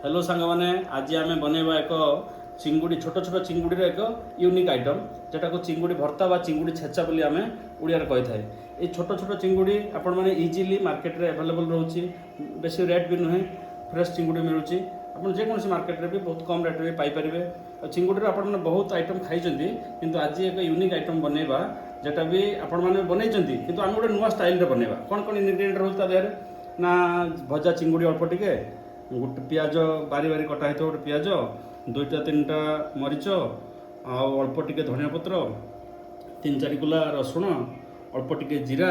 Hello सांग मैंने आज आम बनवा एक चिंगुड़ी छोट छोट चिंगुड़ी एक यूनिक आइटम जेटा को चिंगुड़ी भर्ता बा चिंगुड़ी छेचा बोली आम ओडिया कही थाए ये छोट छोट चिंगुड़ी आपण मैंने इजिली मार्केट रे अवेलेबल रोचे बेसी रेट भी नुहे फ्रेश चिंगुड़ी मिलूँ आप जेकोसी मार्केट रे भी बहुत कम रेट में पाइपर चिंगुड़ी आप बहुत आइटम खाई किंतु आज एक यूनिक आइटम बनवा जेटा भी आपण मैंने बनई किंतु आम गोटे नुआ स्टाइल रे बनवा कौन कौन इनग्रेडिएंट रोज देहरे ना भजा चिंगुड़ी अल्प टिके गोटे पियाज बारी बारी कटा होता गोटे पियाज दुईटा तीन टा मरीच अल्प टिके धनिया पत्र तीन चार कुला रसुण अल्प टिके जीरा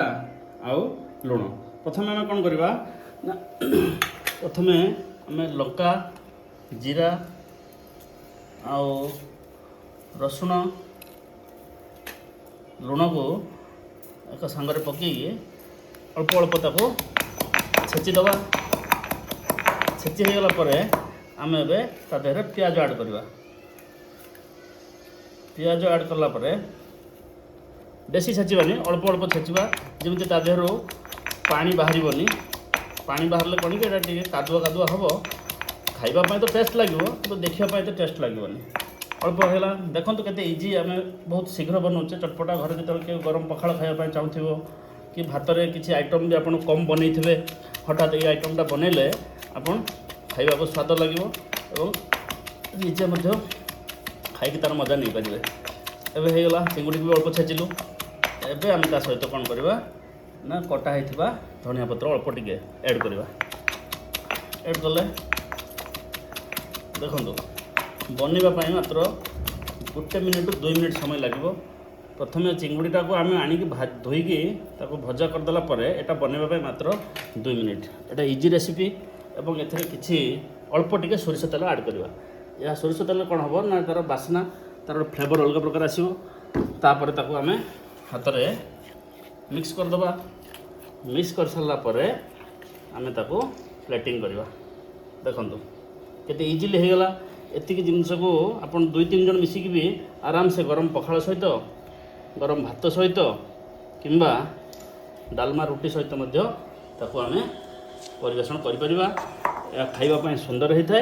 आउ लुण प्रथम आम कौन करवा ना प्रथम आम लंका जीरा आउ रसुण लुण को एक सांगरे पकई अल्प अल्प ताको छेचिदवा छेची होगला पर आम एवं देहरे पियाज ऐड करवा पियाज ऐड कला बेसी छेचवानी अल्प अल्प छेचवा जमी देहर पानी बाहर पानी बाहर कौन कि कादुआ कादुआ हम खावाई तो टेस्ट लगे तो देखापी तो टेस्ट लगे अल्प है देखो केते इजी आम बहुत शीघ्र बनाऊे चटपटा घर जो गरम पखाड़ खावाई चाहूँ कि भात में किसी आइटम भी आप कम बनई थे हठात ये आइटमटा बनइले आपन खाइबा को स्वाद लगे निजे खाई तार मजा नहीं पारे एवं होगला चिंगुड़ी भी अल्प छेचिलु एवं आम ता सहित कौन करवा ना कटा होता धनिया पत्र अल्प टिके ऐड करवा ऐड कले देखो बनवाई मात्र 1 मिनिट 2 मिनिट समय लगे प्रथम चिंगुड़ीटा को आम आणिक धोईकी भजा करदेला यहाँ बनवाई मात्र 2 मिनिट एटा इजी रेसिपी एवं एथिरे किछि अल्प टिके सोरिष तेल ऐड करवा या सोरिष तेल कौन हम ना तार बास्ना तार फ्लेवर अलग प्रकार आसो तापर ताको आम हाथ में मिक्स करदे मिक्स कर सारा आम ताको प्लेटिंग करवा देखु केते इजिली होगला एतिक जिनस को आप 2-3 जन मिसिकी भी आराम से गरम पखाड़ सहित गरम भात सहित किंबा डालमा रुटी सहित आम परिवेषण करिपरिबा या खाइबा सुंदर होता है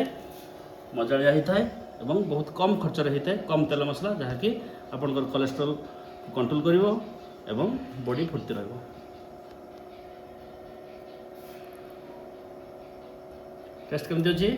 मजालिया होता है एवं बहुत कम खर्च होता है कम तेल मसला जहाँकि आपंकर कोलेस्ट्रोल कंट्रोल करिवो एवं बॉडी फुर्ती रहिबो। टेस्ट केमती अछि?